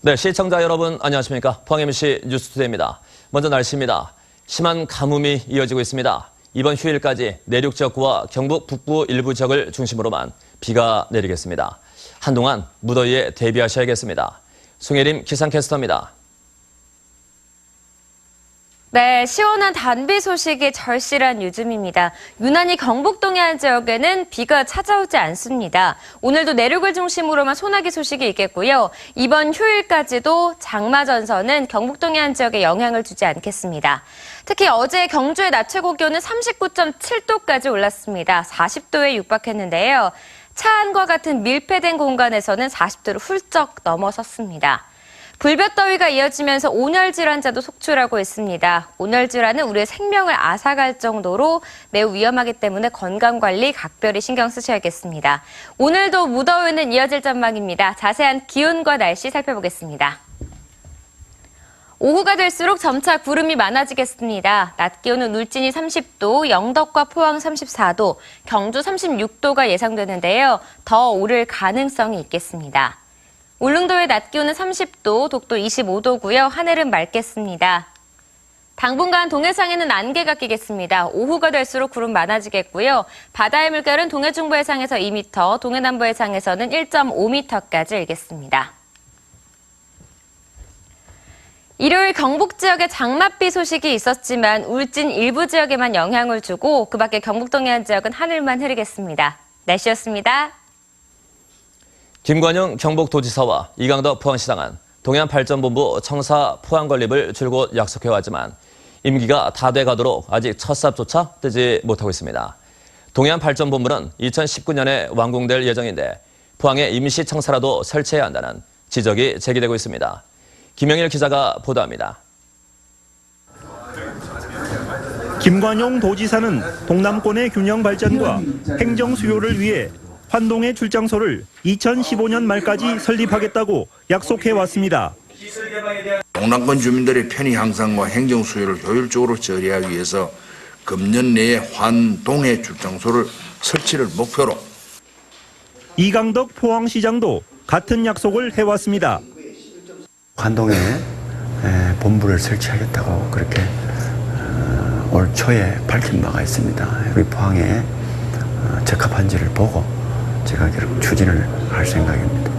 네, 시청자 여러분 안녕하십니까? 포항 MBC 뉴스투데이입니다. 먼저 날씨입니다. 심한 가뭄이 이어지고 있습니다. 이번 휴일까지 내륙 지역과 경북 북부 일부 지역을 중심으로만 비가 내리겠습니다. 한동안 무더위에 대비하셔야겠습니다. 송혜림 기상캐스터입니다. 네, 시원한 단비 소식이 절실한 요즘입니다. 유난히 경북 동해안 지역에는 비가 찾아오지 않습니다. 오늘도 내륙을 중심으로만 소나기 소식이 있겠고요. 이번 휴일까지도 장마 전선은 경북 동해안 지역에 영향을 주지 않겠습니다. 특히 어제 경주의 낮 최고 기온은 39.7도까지 올랐습니다. 40도에 육박했는데요. 차 안과 같은 밀폐된 공간에서는 40도를 훌쩍 넘어섰습니다. 불볕더위가 이어지면서 온열 질환자도 속출하고 있습니다. 온열 질환은 우리의 생명을 앗아갈 정도로 매우 위험하기 때문에 건강관리 각별히 신경 쓰셔야겠습니다. 오늘도 무더위는 이어질 전망입니다. 자세한 기온과 날씨 살펴보겠습니다. 오후가 될수록 점차 구름이 많아지겠습니다. 낮 기온은 울진이 30도, 영덕과 포항 34도, 경주 36도가 예상되는데요. 더 오를 가능성이 있겠습니다. 울릉도의 낮 기온은 30도, 독도 25도고요. 하늘은 맑겠습니다. 당분간 동해상에는 안개가 끼겠습니다. 오후가 될수록 구름 많아지겠고요. 바다의 물결은 동해 중부 해상에서 2m, 동해 남부 해상에서는 1.5m까지 일겠습니다. 일요일 경북 지역에 장맛비 소식이 있었지만 울진 일부 지역에만 영향을 주고 그 밖에 경북 동해안 지역은 하늘만 흐리겠습니다. 날씨였습니다. 김관영 경북도지사와 이강덕 포항시장은 동해안발전본부 청사 포항 건립을 줄곧 약속해왔지만 임기가 다 돼가도록 아직 첫 삽조차 떼지 못하고 있습니다. 동해안발전본부는 2019년에 완공될 예정인데 포항에 임시청사라도 설치해야 한다는 지적이 제기되고 있습니다. 김영일 기자가 보도합니다. 김관용 도지사는 동남권의 균형 발전과 행정 수요를 위해 환동의 출장소를 2015년 말까지 설립하겠다고 약속해왔습니다. 동남권 주민들의 편의 향상과 행정 수요를 효율적으로 처리하기 위해서 금년 내에 환동의 출장소를 설치를 목표로. 이강덕 포항시장도 같은 약속을 해왔습니다. 환동에 본부를 설치하겠다고 그렇게 올 초에 밝힌 바가 있습니다. 우리 포항에 적합한지를 보고 제가 결국 추진을 할 생각입니다.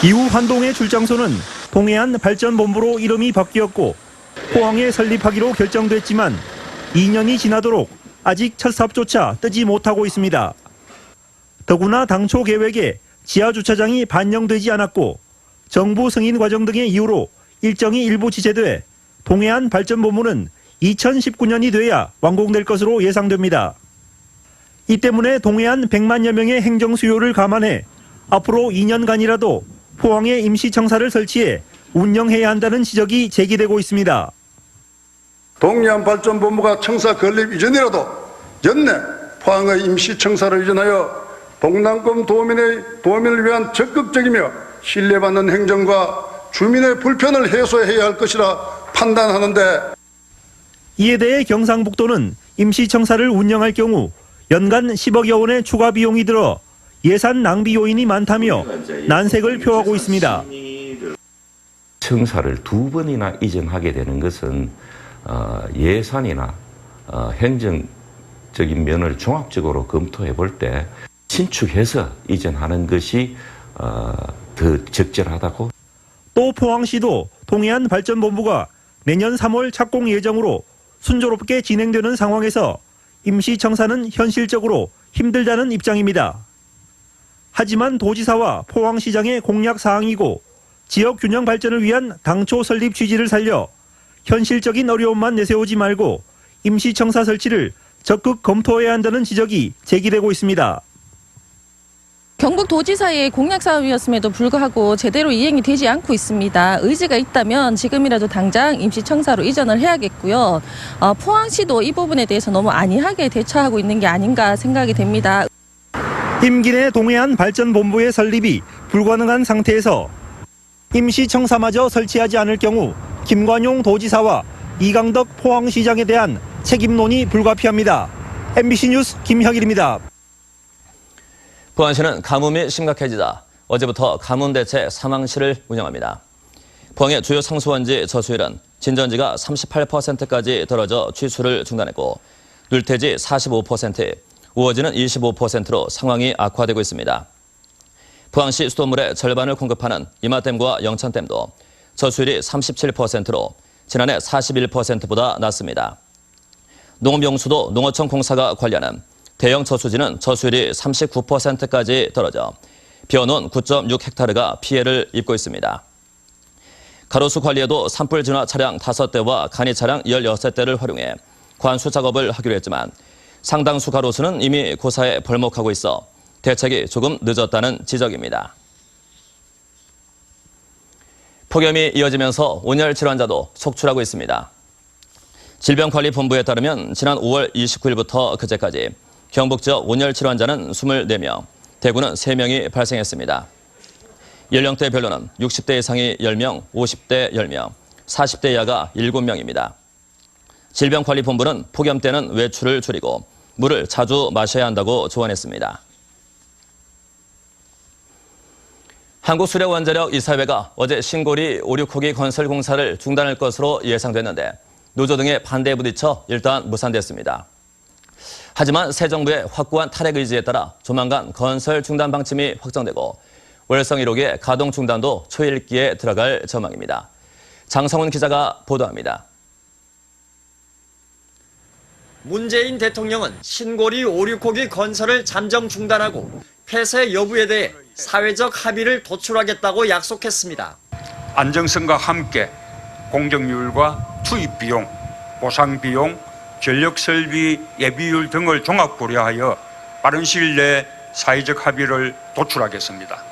이후 환동의 출장소는 동해안 발전본부로 이름이 바뀌었고 포항에 설립하기로 결정됐지만 2년이 지나도록 아직 첫 삽조차 뜨지 못하고 있습니다. 더구나 당초 계획에 지하주차장이 반영되지 않았고 정부 승인 과정 등의 이유로 일정이 일부 지체돼 동해안 발전본부는 2019년이 돼야 완공될 것으로 예상됩니다. 이 때문에 동해안 100만여 명의 행정 수요를 감안해 앞으로 2년간이라도 포항에 임시청사를 설치해 운영해야 한다는 지적이 제기되고 있습니다. 동해안발전본부가 청사 건립 이전이라도 연내 포항의 임시청사를 이전하여 동남권 도민을 위한 적극적이며 신뢰받는 행정과 주민의 불편을 해소해야 할 것이라 판단하는데, 이에 대해 경상북도는 임시청사를 운영할 경우 연간 10억여 원의 추가 비용이 들어 예산 낭비 요인이 많다며 난색을 표하고 있습니다. 청사를 2번이나 이전하게 되는 것은 예산이나 행정적인 면을 종합적으로 검토해 볼 때 신축해서 이전하는 것이 더 적절하다고. 또 포항시도 동해안 발전본부가 내년 3월 착공 예정으로 순조롭게 진행되는 상황에서 임시청사는 현실적으로 힘들다는 입장입니다. 하지만 도지사와 포항시장의 공약 사항이고 지역 균형 발전을 위한 당초 설립 취지를 살려 현실적인 어려움만 내세우지 말고 임시청사 설치를 적극 검토해야 한다는 지적이 제기되고 있습니다. 경북도지사의 공약 사업이었음에도 불구하고 제대로 이행이 되지 않고 있습니다. 의지가 있다면 지금이라도 당장 임시청사로 이전을 해야겠고요. 포항시도 이 부분에 대해서 너무 안이하게 대처하고 있는 게 아닌가 생각이 됩니다. 임기 내 동해안 발전본부의 설립이 불가능한 상태에서 임시청사마저 설치하지 않을 경우 김관용 도지사와 이강덕 포항시장에 대한 책임론이 불가피합니다. MBC 뉴스 김혁일입니다. 포항시는 가뭄이 심각해지자 어제부터 가뭄대체 사망실을 운영합니다. 포항의 주요 상수원지 저수율은 진전지가 38%까지 떨어져 취수를 중단했고 눌태지 45%, 우호지는 25%로 상황이 악화되고 있습니다. 포항시 수돗물의 절반을 공급하는 이마댐과 영천댐도 저수율이 37%로 지난해 41%보다 낮습니다. 농업용수도 농어청 공사가 관리하는 대형 저수지는 저수율이 39%까지 떨어져 비어놓은 9.6헥타르가 피해를 입고 있습니다. 가로수 관리에도 산불 진화 차량 5대와 간이 차량 16대를 활용해 관수 작업을 하기로 했지만 상당수 가로수는 이미 고사에 벌목하고 있어 대책이 조금 늦었다는 지적입니다. 폭염이 이어지면서 온열 질환자도 속출하고 있습니다. 질병관리본부에 따르면 지난 5월 29일부터 그제까지 경북 지역 온열 질환자는 24명, 대구는 3명이 발생했습니다. 연령대별로는 60대 이상이 10명, 50대 10명, 40대 이하가 7명입니다. 질병관리본부는 폭염 때는 외출을 줄이고 물을 자주 마셔야 한다고 조언했습니다. 한국수력원자력 이사회가 어제 신고리 5,6호기 건설 공사를 중단할 것으로 예상됐는데 노조 등의 반대에 부딪혀 일단 무산됐습니다. 하지만 새 정부의 확고한 탈핵 의지에 따라 조만간 건설 중단 방침이 확정되고 월성 1호기의 가동 중단도 초일기에 들어갈 전망입니다. 장성훈 기자가 보도합니다. 문재인 대통령은 신고리 5,6호기 건설을 잠정 중단하고 폐쇄 여부에 대해 사회적 합의를 도출하겠다고 약속했습니다. 안정성과 함께 공정률과 투입 비용, 보상 비용, 전력 설비 예비율 등을 종합 고려하여 빠른 시일 내에 사회적 합의를 도출하겠습니다.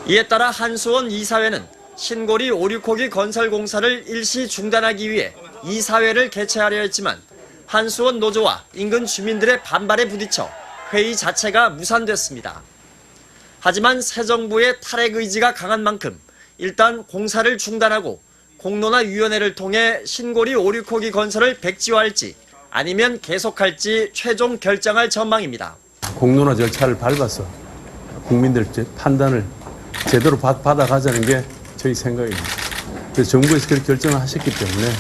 이에 따라 한수원 이사회는 신고리 5,6호기 건설 공사를 일시 중단하기 위해 이사회를 개최하려 했지만 한수원 노조와 인근 주민들의 반발에 부딪혀 회의 자체가 무산됐습니다. 하지만 새 정부의 탈핵 의지가 강한 만큼 일단 공사를 중단하고 공론화 위원회를 통해 신고리 5,6호기 건설을 백지화할지 아니면 계속할지 최종 결정할 전망입니다. 공론화 절차를 밟아서 국민들 판단을 제대로 받아가자는 게 저희 생각입니다. 그래서 정부에서 그렇게 결정을 하셨기 때문에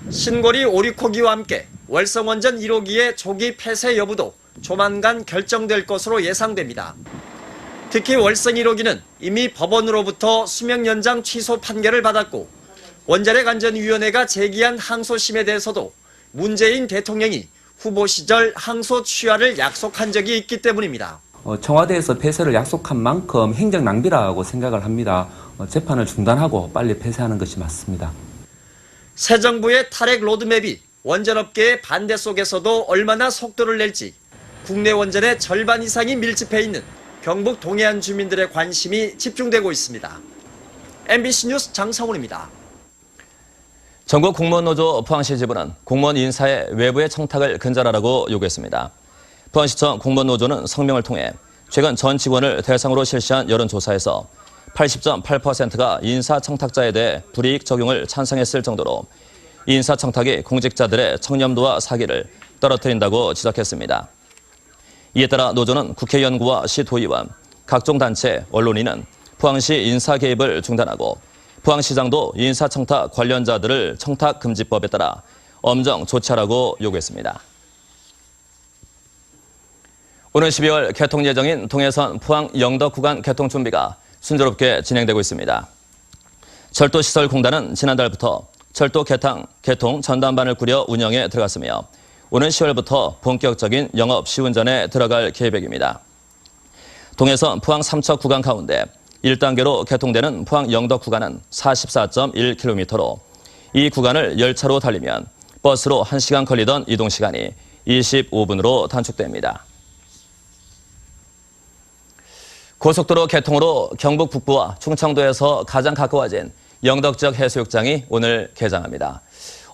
신고리 5,6호기와 함께 월성원전 1호기의 조기 폐쇄 여부도 조만간 결정될 것으로 예상됩니다. 특히 월성 1호기는 이미 법원으로부터 수명 연장 취소 판결을 받았고 원자력 안전위원회가 제기한 항소심에 대해서도 문재인 대통령이 후보 시절 항소 취하를 약속한 적이 있기 때문입니다. 청와대에서 폐쇄를 약속한 만큼 행정 낭비라고 생각을 합니다. 재판을 중단하고 빨리 폐쇄하는 것이 맞습니다. 새 정부의 탈핵 로드맵이 원전업계의 반대 속에서도 얼마나 속도를 낼지 국내 원전의 절반 이상이 밀집해 있는 경북 동해안 주민들의 관심이 집중되고 있습니다. MBC 뉴스 장성훈입니다. 전국 공무원노조 포항시 지부는 공무원 인사에 외부의 청탁을 근절하라고 요구했습니다. 포항시청 공무원노조는 성명을 통해 최근 전 직원을 대상으로 실시한 여론조사에서 80.8%가 인사청탁자에 대해 불이익 적용을 찬성했을 정도로 인사청탁이 공직자들의 청렴도와 사기를 떨어뜨린다고 지적했습니다. 이에 따라 노조는 국회의원과 시도의원, 각종 단체, 언론인은 포항시 인사 개입을 중단하고 포항시장도 인사청탁 관련자들을 청탁금지법에 따라 엄정 조치하라고 요구했습니다. 오는 12월 개통 예정인 동해선 포항 영덕 구간 개통 준비가 순조롭게 진행되고 있습니다. 철도시설공단은 지난달부터 철도 개통 전담반을 꾸려 운영에 들어갔으며 오는 10월부터 본격적인 영업 시운전에 들어갈 계획입니다. 동해선 포항 삼척 구간 가운데 1단계로 개통되는 포항 영덕 구간은 44.1km로 이 구간을 열차로 달리면 버스로 1시간 걸리던 이동시간이 25분으로 단축됩니다. 고속도로 개통으로 경북 북부와 충청도에서 가장 가까워진 영덕 지역 해수욕장이 오늘 개장합니다.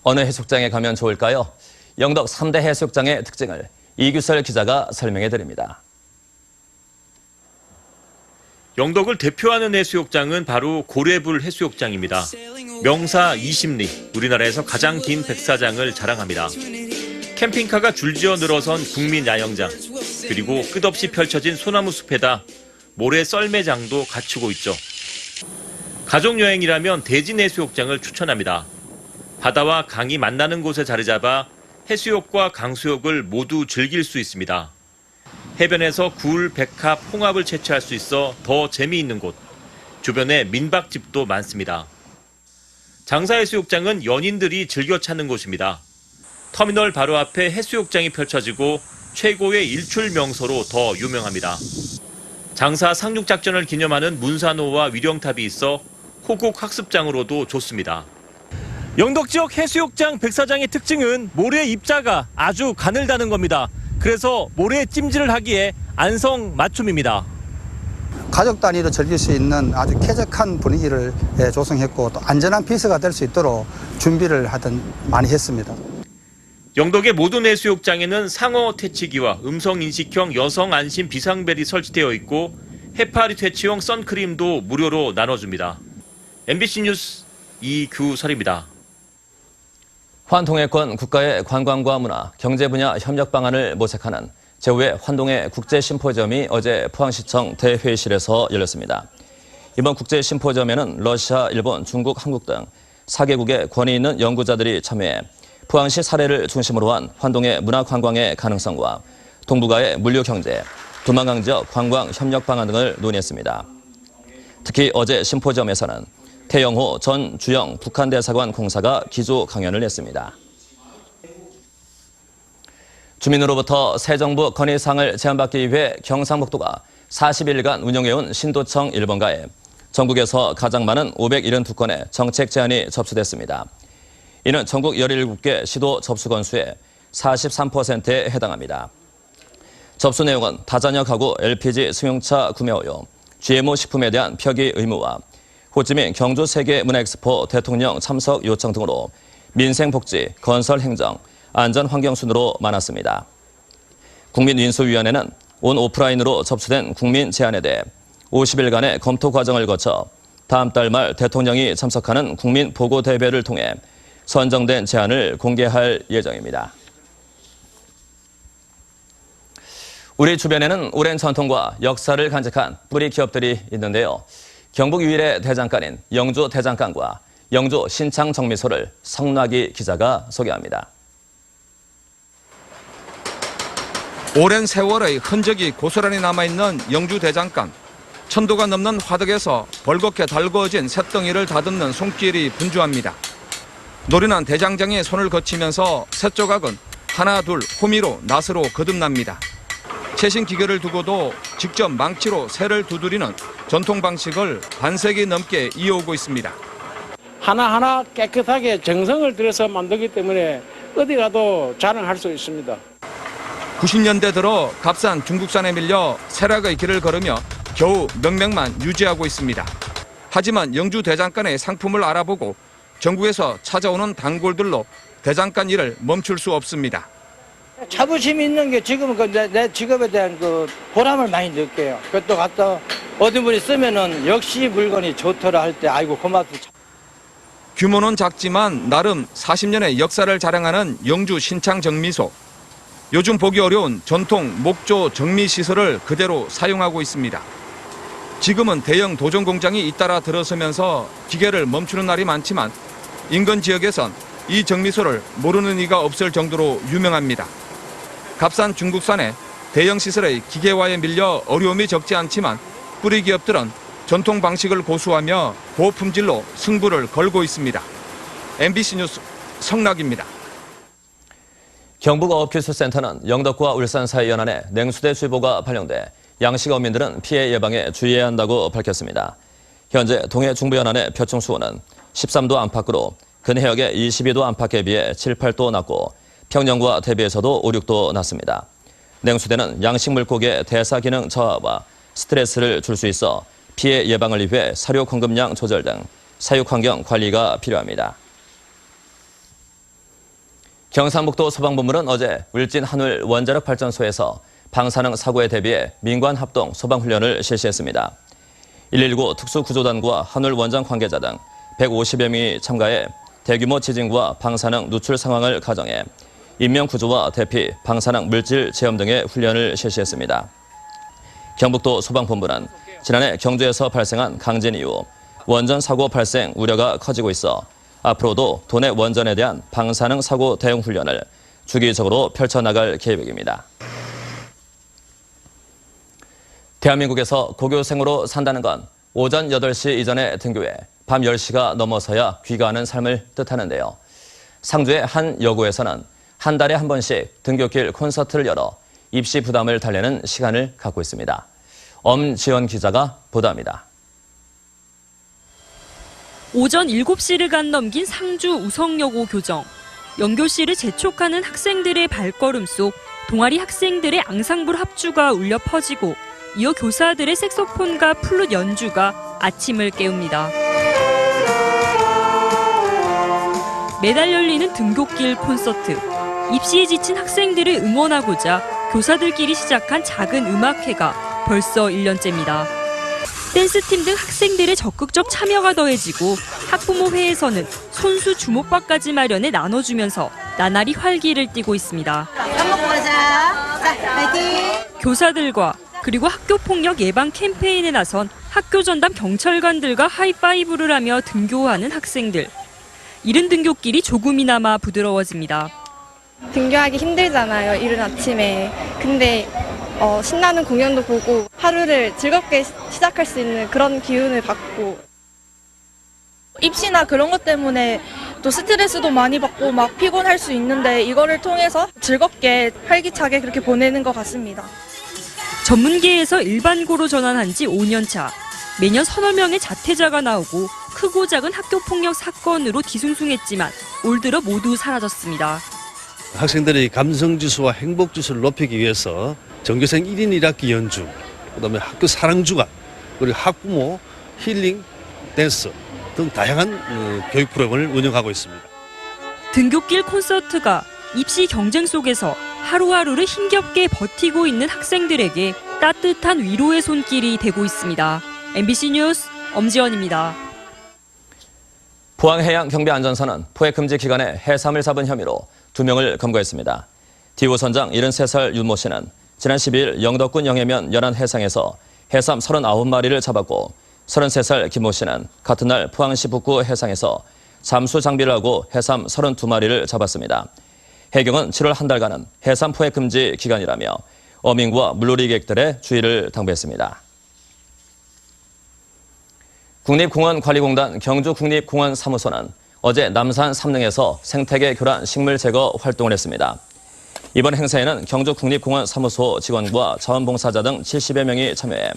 어느 해수욕장에 가면 좋을까요? 영덕 3대 해수욕장의 특징을 이규설 기자가 설명해 드립니다. 영덕을 대표하는 해수욕장은 바로 고래불 해수욕장입니다. 명사 20리, 우리나라에서 가장 긴 백사장을 자랑합니다. 캠핑카가 줄지어 늘어선 국민 야영장, 그리고 끝없이 펼쳐진 소나무 숲에다 모래 썰매장도 갖추고 있죠. 가족여행이라면 대진해수욕장을 추천합니다. 바다와 강이 만나는 곳에 자리 잡아 해수욕과 강수욕을 모두 즐길 수 있습니다. 해변에서 굴, 백합, 홍합을 채취할 수 있어 더 재미있는 곳. 주변에 민박집도 많습니다. 장사해수욕장은 연인들이 즐겨 찾는 곳입니다. 터미널 바로 앞에 해수욕장이 펼쳐지고 최고의 일출 명소로 더 유명합니다. 장사 상륙작전을 기념하는 문산호와 위령탑이 있어 호국 학습장으로도 좋습니다. 영덕 지역 해수욕장 백사장의 특징은 모래 입자가 아주 가늘다는 겁니다. 그래서 모래 찜질을 하기에 안성맞춤입니다. 가족 단위로 즐길 수 있는 아주 쾌적한 분위기를 조성했고 또 안전한 피서가 될 수 있도록 준비를 많이 했습니다. 영덕의 모든 해수욕장에는 상어 퇴치기와 음성인식형 여성 안심 비상벨이 설치되어 있고 해파리 퇴치용 선크림도 무료로 나눠줍니다. MBC 뉴스 이규설입니다. 환통해권 국가의 관광과 문화, 경제 분야 협력 방안을 모색하는 제5회 환동해 국제심포지엄이 어제 포항시청 대회의실에서 열렸습니다. 이번 국제심포지엄에는 러시아, 일본, 중국, 한국 등 4개국의 권위 있는 연구자들이 참여해 포항시 사례를 중심으로 한 환동해 문화관광의 가능성과 동북아의 물류경제, 두만강 지역 관광 협력 방안 등을 논의했습니다. 특히 어제 심포지엄에서는 태영호 전 주영 북한 대사관 공사가 기조 강연을 했습니다. 주민으로부터 새 정부 건의사항을 제안받기 위해 경상북도가 40일간 운영해온 신도청 1번가에 전국에서 가장 많은 572건의 정책 제안이 접수됐습니다. 이는 전국 17개 시도 접수 건수의 43%에 해당합니다. 접수 내용은 다자녀 가구 LPG 승용차 구매 허용, GMO 식품에 대한 표기 의무화, 호찌민 경주 세계 문화엑스포 대통령 참석 요청 등으로 민생복지, 건설행정, 안전환경 순으로 많았습니다. 국민인수위원회는 온 오프라인으로 접수된 국민 제안에 대해 50일간의 검토 과정을 거쳐 다음 달 말 대통령이 참석하는 국민 보고 대회를 통해 선정된 제안을 공개할 예정입니다. 우리 주변에는 오랜 전통과 역사를 간직한 뿌리 기업들이 있는데요. 경북 유일의 대장간인 영주 대장간과 영주 신창 정미소를 성락이 기자가 소개합니다. 오랜 세월의 흔적이 고스란히 남아있는 영주 대장간. 천도가 넘는 화덕에서 벌겋게 달구어진 쇳덩이를 다듬는 손길이 분주합니다. 노련한 대장장의 손을 거치면서 쇳조각은 하나 둘 호미로 낫으로 거듭납니다. 최신 기계를 두고도 직접 망치로 쇠를 두드리는 전통 방식을 반세기 넘게 이어오고 있습니다. 하나하나 깨끗하게 정성을 들여서 만들기 때문에 어디 가도 자랑할 수 있습니다. 90년대 들어 값싼 중국산에 밀려 쇠락의 길을 걸으며 겨우 명맥만 유지하고 있습니다. 하지만 영주 대장간의 상품을 알아보고 전국에서 찾아오는 단골들로 대장간 일을 멈출 수 없습니다. 자부심이 있는 게 지금은 내 직업에 대한 보람을 많이 느껴요. 그것도 갖다 어떤 분이 쓰면은 역시 물건이 좋더라 할 때 아이고 고맙다. 규모는 작지만 나름 40년의 역사를 자랑하는 영주 신창 정미소. 요즘 보기 어려운 전통 목조 정미 시설을 그대로 사용하고 있습니다. 지금은 대형 도전 공장이 잇따라 들어서면서 기계를 멈추는 날이 많지만 인근 지역에선 이 정미소를 모르는 이가 없을 정도로 유명합니다. 값싼 중국산에 대형 시설의 기계화에 밀려 어려움이 적지 않지만 뿌리 기업들은 전통 방식을 고수하며 고품질로 승부를 걸고 있습니다. MBC 뉴스 성락입니다. 경북어업기술센터는 영덕과 울산 사이 연안에 냉수대 주의보가 발령돼 양식 어민들은 피해 예방에 주의해야 한다고 밝혔습니다. 현재 동해 중부 연안의 표층 수온은 13도 안팎으로 근해역의 22도 안팎에 비해 7, 8도 낮고 평년과 대비해서도 5, 6도 낮습니다. 냉수대는 양식 물고기의 대사 기능 저하와 스트레스를 줄 수 있어 피해 예방을 위해 사료 공급량 조절 등 사육 환경 관리가 필요합니다. 경상북도 소방본부는 어제 울진 한울 원자력 발전소에서 방사능 사고에 대비해 민관 합동 소방훈련을 실시했습니다. 119 특수구조단과 한울 원장 관계자 등 150여 명이 참가해 대규모 지진과 방사능 누출 상황을 가정해 인명구조와 대피, 방사능 물질 체험 등의 훈련을 실시했습니다. 경북도 소방본부는 지난해 경주에서 발생한 강진 이후 원전 사고 발생 우려가 커지고 있어 앞으로도 도내 원전에 대한 방사능 사고 대응 훈련을 주기적으로 펼쳐나갈 계획입니다. 대한민국에서 고교생으로 산다는 건 오전 8시 이전에 등교해 밤 10시가 넘어서야 귀가하는 삶을 뜻하는데요. 상주의 한 여고에서는 한 달에 한 번씩 등교길 콘서트를 열어 입시 부담을 달래는 시간을 갖고 있습니다. 엄지연 기자가 보도합니다. 오전 7시를 간 넘긴 상주 우성여고 교정. 연교실을 재촉하는 학생들의 발걸음 속 동아리 학생들의 앙상블 합주가 울려 퍼지고 이어 교사들의 색소폰과 플룻 연주가 아침을 깨웁니다. 매달 열리는 등교길 콘서트. 입시에 지친 학생들을 응원하고자 교사들끼리 시작한 작은 음악회가 벌써 1년째입니다. 댄스팀 등 학생들의 적극적 참여가 더해지고 학부모회에서는 손수 주목박까지 마련해 나눠주면서 나날이 활기를 띠고 있습니다. 밥 먹고 가자. 자, 파이팅! 교사들과 그리고 학교폭력 예방 캠페인에 나선 학교전담 경찰관들과 하이파이브를 하며 등교하는 학생들. 이른 등교길이 조금이나마 부드러워집니다. 등교하기 힘들잖아요, 이른 아침에. 근데 신나는 공연도 보고 하루를 즐겁게 시작할 수 있는 그런 기운을 받고. 입시나 그런 것 때문에 또 스트레스도 많이 받고 막 피곤할 수 있는데 이거를 통해서 즐겁게 활기차게 그렇게 보내는 것 같습니다. 전문계에서 일반고로 전환한 지 5년 차. 매년 서너 명의 자퇴자가 나오고 크고 작은 학교폭력 사건으로 뒤숭숭했지만 올 들어 모두 사라졌습니다. 학생들의 감성지수와 행복지수를 높이기 위해서 전교생 1인 1학기 연주, 그다음에 학교 사랑주간, 그리고 학부모 힐링, 댄스 등 다양한 교육 프로그램을 운영하고 있습니다. 등교길 콘서트가 입시 경쟁 속에서 하루하루를 힘겹게 버티고 있는 학생들에게 따뜻한 위로의 손길이 되고 있습니다. MBC 뉴스 엄지연입니다. 포항해양경비안전사는 포획 금지 기간에 해삼을 잡은 혐의로 2명을 검거했습니다. 디오 선장 73살 윤모 씨는 지난 12일 영덕군 영해면 연안 해상에서 해삼 39마리를 잡았고 33살 김모 씨는 같은 날 포항시 북구 해상에서 잠수 장비를 하고 해삼 32마리를 잡았습니다. 해경은 7월 한 달간은 해삼 포획 금지 기간이라며 어민과 물놀이객들의 주의를 당부했습니다. 국립공원관리공단 경주국립공원사무소는 어제 남산 삼릉에서 생태계 교란 식물 제거 활동을 했습니다. 이번 행사에는 경주국립공원사무소 직원과 자원봉사자 등 70여 명이 참여해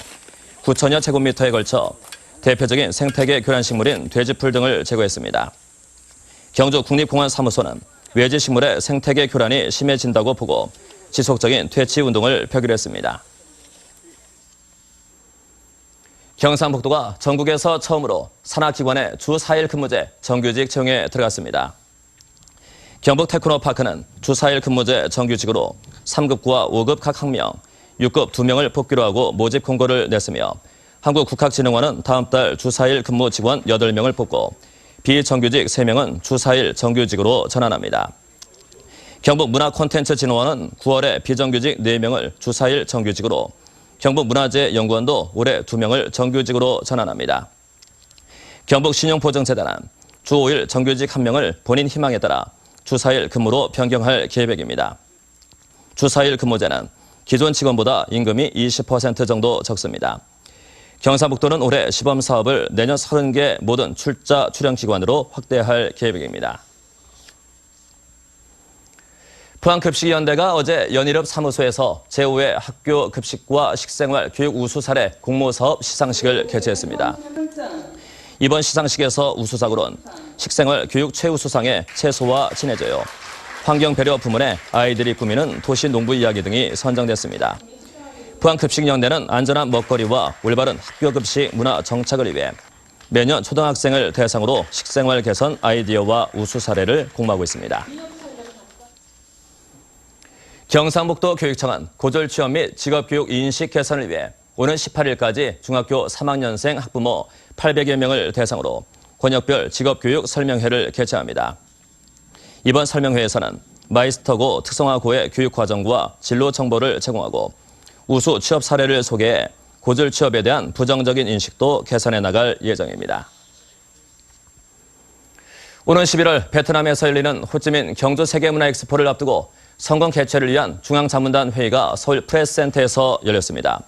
9천여 제곱미터에 걸쳐 대표적인 생태계 교란 식물인 돼지풀 등을 제거했습니다. 경주국립공원사무소는 외지식물의 생태계 교란이 심해진다고 보고 지속적인 퇴치 운동을 펴기로 경상북도가 전국에서 처음으로 산하기관의 주 4일 근무제 정규직 채용에 들어갔습니다. 경북 테크노파크는 주 4일 근무제 정규직으로 3급과 5급 각 1명, 6급 2명을 뽑기로 하고 모집 공고를 냈으며 한국국학진흥원은 다음 달 주 4일 근무 직원 8명을 뽑고 비정규직 3명은 주 4일 정규직으로 전환합니다. 경북문화콘텐츠진흥원은 9월에 비정규직 4명을 주 4일 정규직으로, 경북문화재연구원도 올해 2명을 정규직으로 전환합니다. 경북신용보증재단은 주 5일 정규직 1명을 본인 희망에 따라 주 4일 근무로 변경할 계획입니다. 주 4일 근무제는 기존 직원보다 임금이 20% 정도 적습니다. 경상북도는 올해 시범사업을 내년 30개 모든 출자 출연기관으로 확대할 계획입니다. 포항급식위원회가 어제 연일읍 사무소에서 제5회 학교 급식과 식생활 교육 우수 사례 공모사업 시상식을 개최했습니다. 이번 시상식에서 우수상으로는 식생활 교육 최우수상에 채소와 친해져요, 환경배려 부문에 아이들이 꾸미는 도시 농부 이야기 등이 선정됐습니다. 포항급식연대는 안전한 먹거리와 올바른 학교급식 문화 정착을 위해 매년 초등학생을 대상으로 식생활 개선 아이디어와 우수 사례를 공모하고 있습니다. 경상북도 교육청은 고졸 취업 및 직업교육 인식 개선을 위해 오는 18일까지 중학교 3학년생 학부모 800여 명을 대상으로 권역별 직업교육 설명회를 개최합니다. 이번 설명회에서는 마이스터고 특성화고의 교육 과정과 진로 정보를 제공하고 우수 취업 사례를 소개해 고졸 취업에 대한 부정적인 인식도 개선해 나갈 예정입니다. 오는 11월 베트남에서 열리는 호찌민 경주 세계문화엑스포를 앞두고 선거 개최를 위한 중앙자문단 회의가 서울 프레스센터에서 열렸습니다.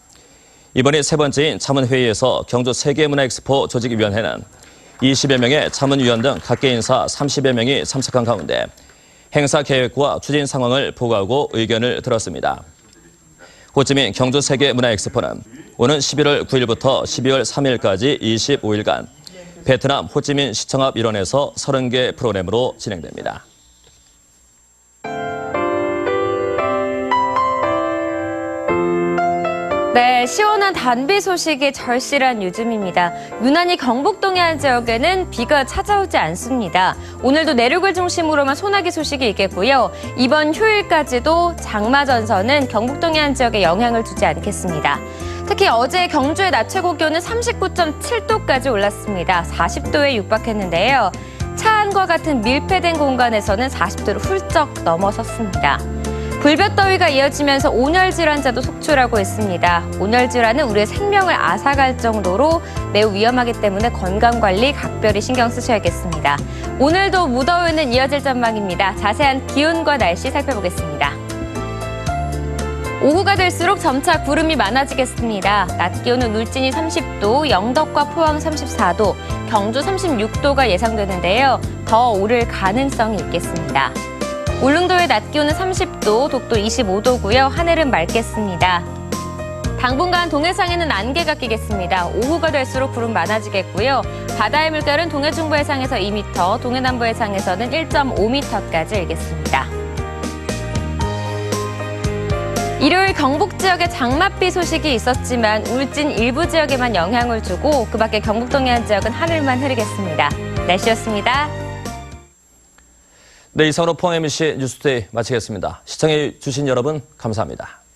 이번이 세 번째인 자문회의에서 경주 세계문화엑스포 조직위원회는 20여 명의 자문위원 등 각계 인사 30여 명이 참석한 가운데 행사 계획과 추진 상황을 보고하고 의견을 들었습니다. 호찌민 경주 세계문화엑스포는 오는 11월 9일부터 12월 3일까지 25일간 베트남 호찌민 시청 앞 일원에서 30개 프로그램으로 진행됩니다. 네, 시원한 단비 소식이 절실한 요즘입니다. 유난히 경북 동해안 지역에는 비가 찾아오지 않습니다. 오늘도 내륙을 중심으로만 소나기 소식이 있겠고요. 이번 휴일까지도 장마 전선은 경북 동해안 지역에 영향을 주지 않겠습니다. 특히 어제 경주의 낮 최고 기온은 39.7도까지 올랐습니다. 40도에 육박했는데요. 차 안과 같은 밀폐된 공간에서는 40도를 훌쩍 넘어섰습니다. 불볕더위가 이어지면서 온열 질환자도 속출하고 있습니다. 온열 질환은 우리의 생명을 앗아갈 정도로 매우 위험하기 때문에 건강관리 각별히 신경 쓰셔야겠습니다. 오늘도 무더위는 이어질 전망입니다. 자세한 기온과 날씨 살펴보겠습니다. 오후가 될수록 점차 구름이 많아지겠습니다. 낮 기온은 울진이 30도, 영덕과 포항 34도, 경주 36도가 예상되는데요. 더 오를 가능성이 있겠습니다. 울릉도의 낮 기온은 30도, 독도 25도고요. 하늘은 맑겠습니다. 당분간 동해상에는 안개가 끼겠습니다. 오후가 될수록 구름 많아지겠고요. 바다의 물결은 동해 중부 해상에서 2m, 동해 남부 해상에서는 1.5m까지 일겠습니다. 일요일 경북 지역에 장맛비 소식이 있었지만 울진 일부 지역에만 영향을 주고 그 밖에 경북 동해안 지역은 하늘만 흐리겠습니다. 날씨였습니다. 네, 이상으로 포항 MBC 뉴스데이 마치겠습니다. 시청해 주신 여러분 감사합니다.